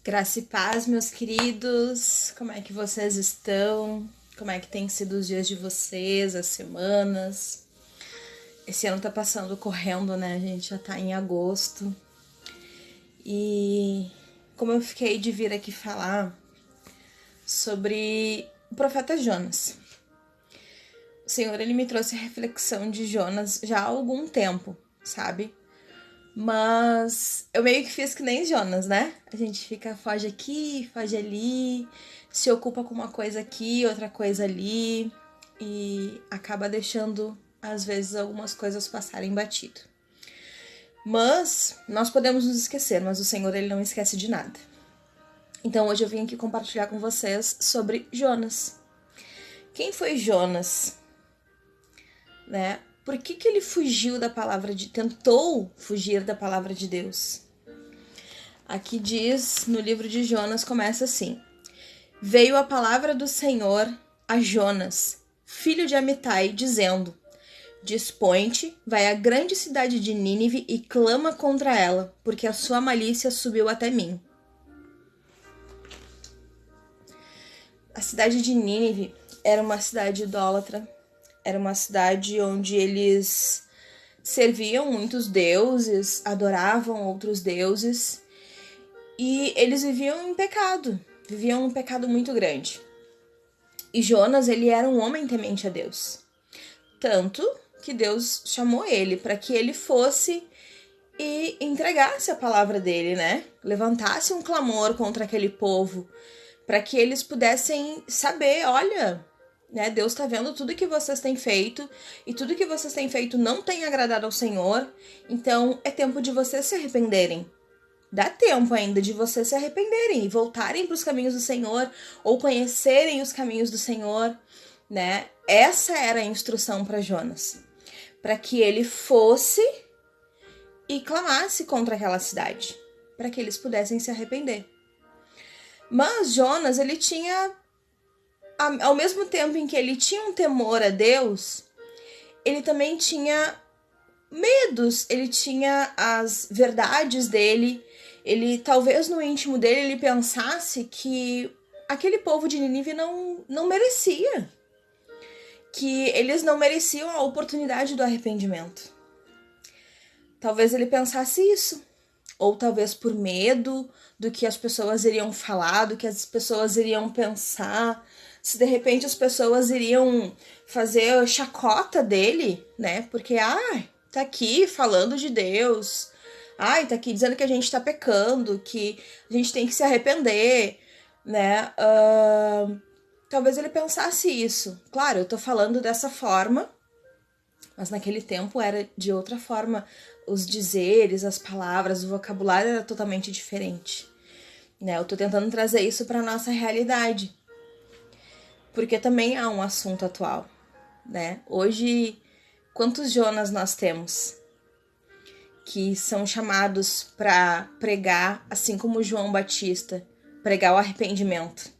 Graça e paz, meus queridos. Como é que vocês estão? Como é que tem sido os dias de vocês, as semanas? Esse ano tá passando correndo, né? A gente já tá em agosto. E como eu fiquei de vir aqui falar sobre o profeta Jonas. O Senhor, ele me trouxe a reflexão de Jonas já há algum tempo, sabe? Mas eu meio que fiz que nem Jonas, né? A gente foge aqui, foge ali, se ocupa com uma coisa aqui, outra coisa ali, e acaba deixando, às vezes, algumas coisas passarem batido. Mas nós podemos nos esquecer, mas o Senhor, ele não esquece de nada. Então hoje eu vim aqui compartilhar com vocês sobre Jonas. Quem foi Jonas? Né? Por que ele fugiu da palavra tentou fugir da palavra de Deus? Aqui diz, no livro de Jonas, começa assim: Veio a palavra do Senhor a Jonas, filho de Amitai, dizendo: Dispõe-te, vai à grande cidade de Nínive e clama contra ela, porque a sua malícia subiu até mim. A cidade de Nínive era uma cidade idólatra, era uma cidade onde eles serviam muitos deuses, adoravam outros deuses e eles viviam um pecado muito grande. E Jonas, ele era um homem temente a Deus. Tanto que Deus chamou ele para que ele fosse e entregasse a palavra dele, né? Levantasse um clamor contra aquele povo, para que eles pudessem saber, olha, né? Deus está vendo tudo que vocês têm feito e tudo que vocês têm feito não tem agradado ao Senhor, então é tempo de vocês se arrependerem. Dá tempo ainda de vocês se arrependerem e voltarem para os caminhos do Senhor ou conhecerem os caminhos do Senhor, né? Essa era a instrução para Jonas, para que ele fosse e clamasse contra aquela cidade, para que eles pudessem se arrepender. Mas Jonas, ele tinha, ao mesmo tempo em que ele tinha um temor a Deus, ele também tinha medos, ele tinha as verdades dele, ele talvez no íntimo dele ele pensasse que aquele povo de Nínive não merecia, que eles não mereciam a oportunidade do arrependimento. Talvez ele pensasse isso, ou talvez por medo do que as pessoas iriam falar, do que as pessoas iriam pensar, se de repente as pessoas iriam fazer chacota dele, né? Porque, tá aqui falando de Deus, tá aqui dizendo que a gente tá pecando, que a gente tem que se arrepender, né? Talvez ele pensasse isso. Claro, eu tô falando dessa forma, mas naquele tempo era de outra forma. Os dizeres, as palavras, o vocabulário era totalmente diferente, né? Eu tô tentando trazer isso pra nossa realidade, porque também há um assunto atual, né? Hoje, quantos Jonas nós temos que são chamados para pregar, assim como João Batista, pregar o arrependimento,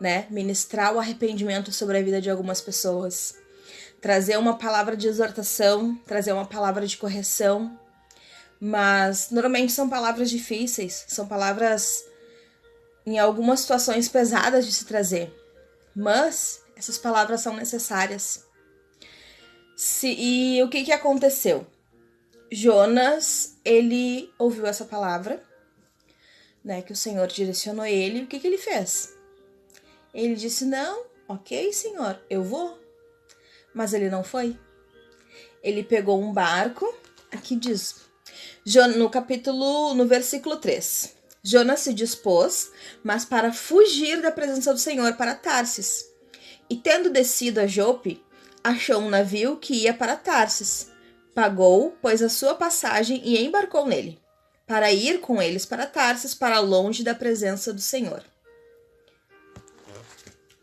né? Ministrar o arrependimento sobre a vida de algumas pessoas, trazer uma palavra de exortação, trazer uma palavra de correção, mas normalmente são palavras difíceis, são palavras em algumas situações pesadas de se trazer, mas essas palavras são necessárias. E o que aconteceu? Jonas, ele ouviu essa palavra, né, que o Senhor direcionou ele, e o que ele fez? Ele disse, não, ok, Senhor, eu vou. Mas ele não foi. Ele pegou um barco, aqui diz, no versículo 3. Jonas se dispôs, mas para fugir da presença do Senhor para Tarsis. E tendo descido a Jope, achou um navio que ia para Tarsis. Pagou, pois, a sua passagem e embarcou nele, para ir com eles para Tarsis, para longe da presença do Senhor.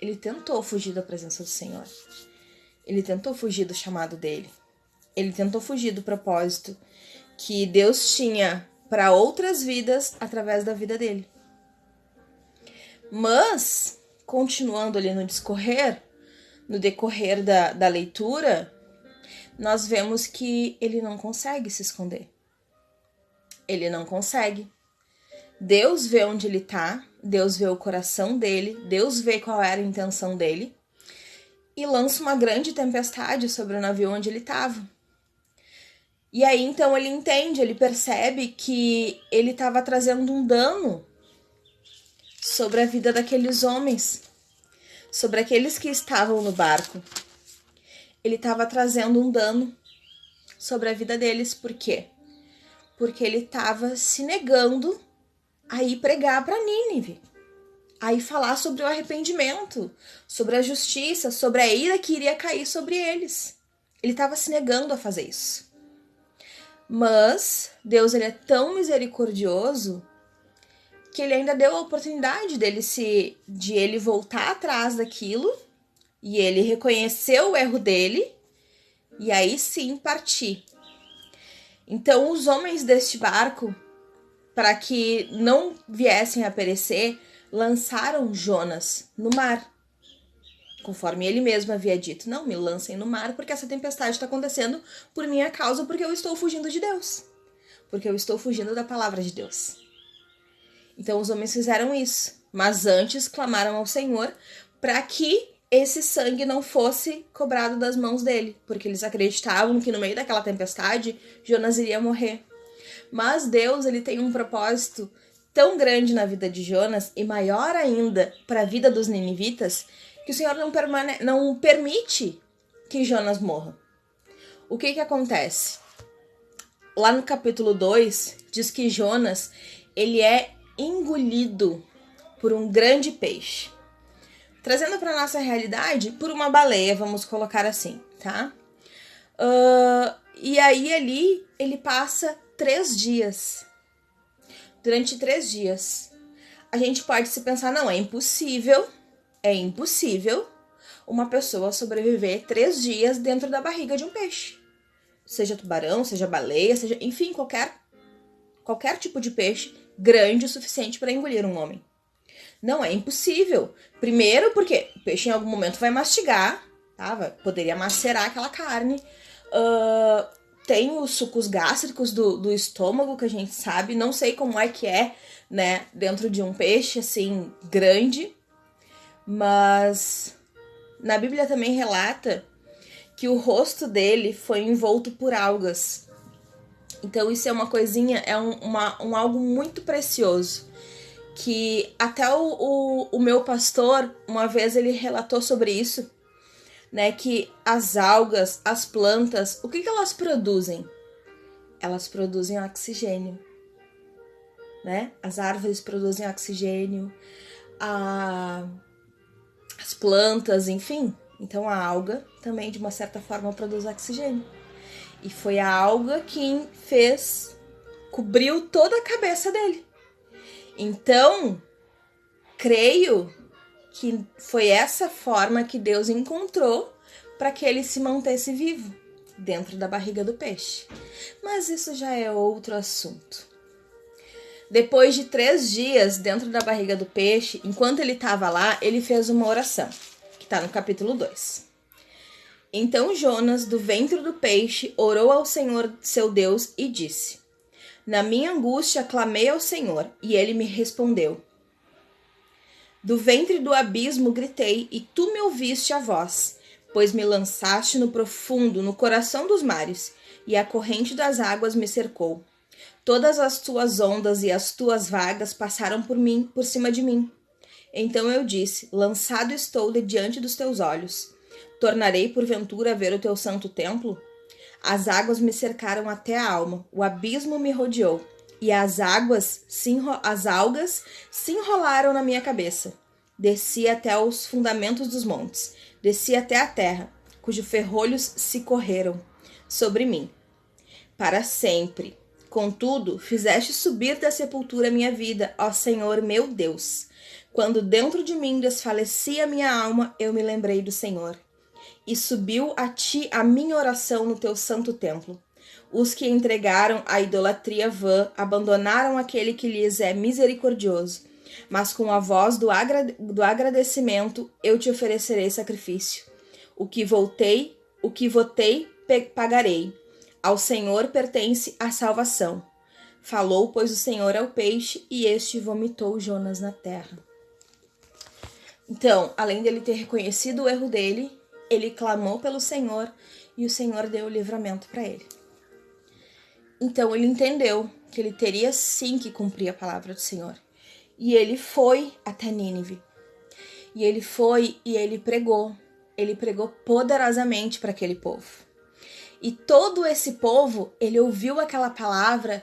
Ele tentou fugir da presença do Senhor. Ele tentou fugir do chamado dele. Ele tentou fugir do propósito que Deus tinha para outras vidas através da vida dele. Mas, continuando ali no decorrer da leitura, nós vemos que ele não consegue se esconder. Ele não consegue. Deus vê onde ele tá, Deus vê o coração dele, Deus vê qual era a intenção dele e lança uma grande tempestade sobre o navio onde ele estava. E aí então ele entende, ele percebe que ele estava trazendo um dano sobre a vida daqueles homens, sobre aqueles que estavam no barco. Ele estava trazendo um dano sobre a vida deles. Por quê? Porque ele estava se negando a ir pregar para Nínive, a ir falar sobre o arrependimento, sobre a justiça, sobre a ira que iria cair sobre eles. Ele estava se negando a fazer isso. Mas Deus, ele é tão misericordioso que ele ainda deu a oportunidade de ele voltar atrás daquilo, e ele reconheceu o erro dele, e aí sim partir. Então os homens deste barco, para que não viessem a perecer, lançaram Jonas no mar. Conforme ele mesmo havia dito, não me lancem no mar, porque essa tempestade está acontecendo por minha causa, porque eu estou fugindo de Deus. Porque eu estou fugindo da palavra de Deus. Então os homens fizeram isso, mas antes clamaram ao Senhor para que esse sangue não fosse cobrado das mãos dele, porque eles acreditavam que no meio daquela tempestade, Jonas iria morrer. Mas Deus, ele tem um propósito tão grande na vida de Jonas, e maior ainda para a vida dos ninivitas, que o Senhor não permite que Jonas morra. O que acontece? Lá no capítulo 2, diz que Jonas, ele é engolido por um grande peixe. Trazendo para nossa realidade, por uma baleia, vamos colocar assim, tá? E aí ali, ele passa 3 dias. Durante 3 dias. A gente pode se pensar, não, é impossível uma pessoa sobreviver 3 dias dentro da barriga de um peixe. Seja tubarão, seja baleia, seja, enfim, qualquer tipo de peixe grande o suficiente para engolir um homem. Não, é impossível. Primeiro porque o peixe em algum momento vai mastigar, tá? Poderia macerar aquela carne. Tem os sucos gástricos do estômago, que a gente sabe. Não sei como é que é, né? Dentro de um peixe, assim, grande. Mas na Bíblia também relata que o rosto dele foi envolto por algas. Então isso é uma coisinha, é um algo muito precioso. Que até o meu pastor, uma vez ele relatou sobre isso, né? Que as algas, as plantas, o que elas produzem? Elas produzem oxigênio, né? As árvores produzem oxigênio, as plantas, enfim. Então a alga também, de uma certa forma, produz oxigênio. E foi a alga que cobriu toda a cabeça dele. Então, creio que foi essa forma que Deus encontrou para que ele se mantesse vivo dentro da barriga do peixe. Mas isso já é outro assunto. Depois de 3 dias dentro da barriga do peixe, enquanto ele estava lá, ele fez uma oração, que está no capítulo 2. Então Jonas, do ventre do peixe, orou ao Senhor seu Deus e disse: Na minha angústia clamei ao Senhor, e ele me respondeu. Do ventre do abismo gritei, e tu me ouviste a voz, pois me lançaste no profundo, no coração dos mares, e a corrente das águas me cercou. Todas as tuas ondas e as tuas vagas passaram por cima de mim. Então eu disse: lançado estou de diante dos teus olhos. Tornarei porventura a ver o teu santo templo? As águas me cercaram até a alma, o abismo me rodeou, e as algas se enrolaram na minha cabeça. Desci até os fundamentos dos montes, desci até a terra, cujos ferrolhos se correram sobre mim, para sempre. Contudo, fizeste subir da sepultura minha vida, ó Senhor meu Deus. Quando dentro de mim desfalecia minha alma, eu me lembrei do Senhor. E subiu a ti a minha oração no teu santo templo. Os que entregaram a idolatria vã abandonaram aquele que lhes é misericordioso. Mas com a voz do agradecimento eu te oferecerei sacrifício. O que votei, pagarei. Ao Senhor pertence a salvação. Falou, pois, o Senhor ao peixe, e este vomitou Jonas na terra. Então, além dele ter reconhecido o erro dele, ele clamou pelo Senhor e o Senhor deu o livramento para ele. Então, ele entendeu que ele teria sim que cumprir a palavra do Senhor. E ele foi até Nínive. E ele foi e ele pregou. Ele pregou poderosamente para aquele povo. E todo esse povo, ele ouviu aquela palavra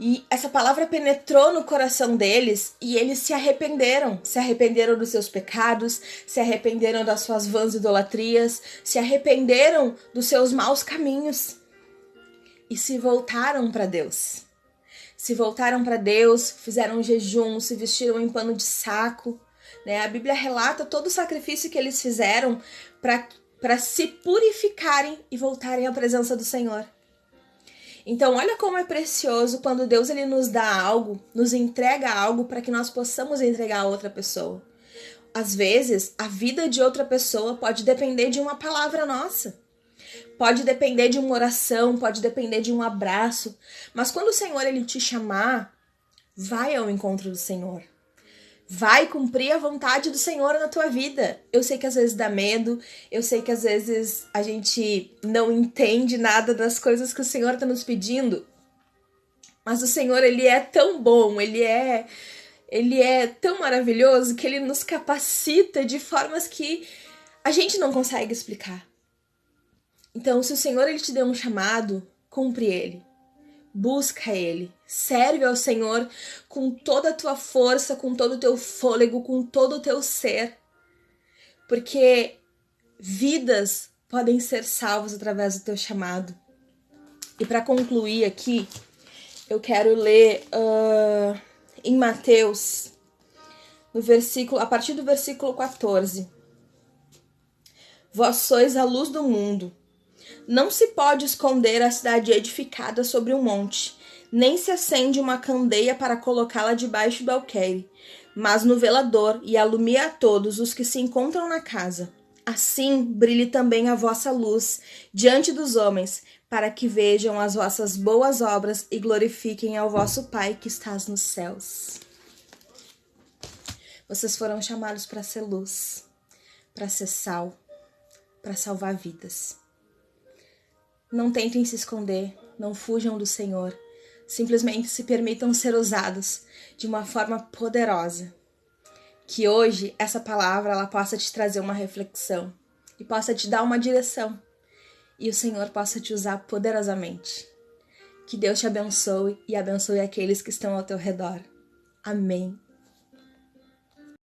e essa palavra penetrou no coração deles e eles se arrependeram dos seus pecados, se arrependeram das suas vãs idolatrias, se arrependeram dos seus maus caminhos e se voltaram para Deus. Se voltaram para Deus, fizeram jejum, se vestiram em pano de saco, né? A Bíblia relata todo o sacrifício que eles fizeram para se purificarem e voltarem à presença do Senhor. Então, olha como é precioso quando Deus ele nos dá algo, nos entrega algo para que nós possamos entregar a outra pessoa. Às vezes, a vida de outra pessoa pode depender de uma palavra nossa. Pode depender de uma oração, pode depender de um abraço. Mas quando o Senhor ele te chamar, vai ao encontro do Senhor. Vai cumprir a vontade do Senhor na tua vida. Eu sei que às vezes dá medo, eu sei que às vezes a gente não entende nada das coisas que o Senhor está nos pedindo, mas o Senhor, ele é tão bom, ele é tão maravilhoso que ele nos capacita de formas que a gente não consegue explicar. Então, se o Senhor ele te deu um chamado, cumpre ele. Busca ele, serve ao Senhor com toda a tua força, com todo o teu fôlego, com todo o teu ser. Porque vidas podem ser salvas através do teu chamado. E para concluir aqui, eu quero ler em Mateus, a partir do versículo 14. Vós sois a luz do mundo. Não se pode esconder a cidade edificada sobre um monte, nem se acende uma candeia para colocá-la debaixo do alqueire, mas no velador e alumia a todos os que se encontram na casa. Assim brilhe também a vossa luz diante dos homens, para que vejam as vossas boas obras e glorifiquem ao vosso Pai que estás nos céus. Vocês foram chamados para ser luz, para ser sal, para salvar vidas. Não tentem se esconder, não fujam do Senhor. Simplesmente se permitam ser usados de uma forma poderosa. Que hoje essa palavra ela possa te trazer uma reflexão e possa te dar uma direção. E o Senhor possa te usar poderosamente. Que Deus te abençoe e abençoe aqueles que estão ao teu redor. Amém.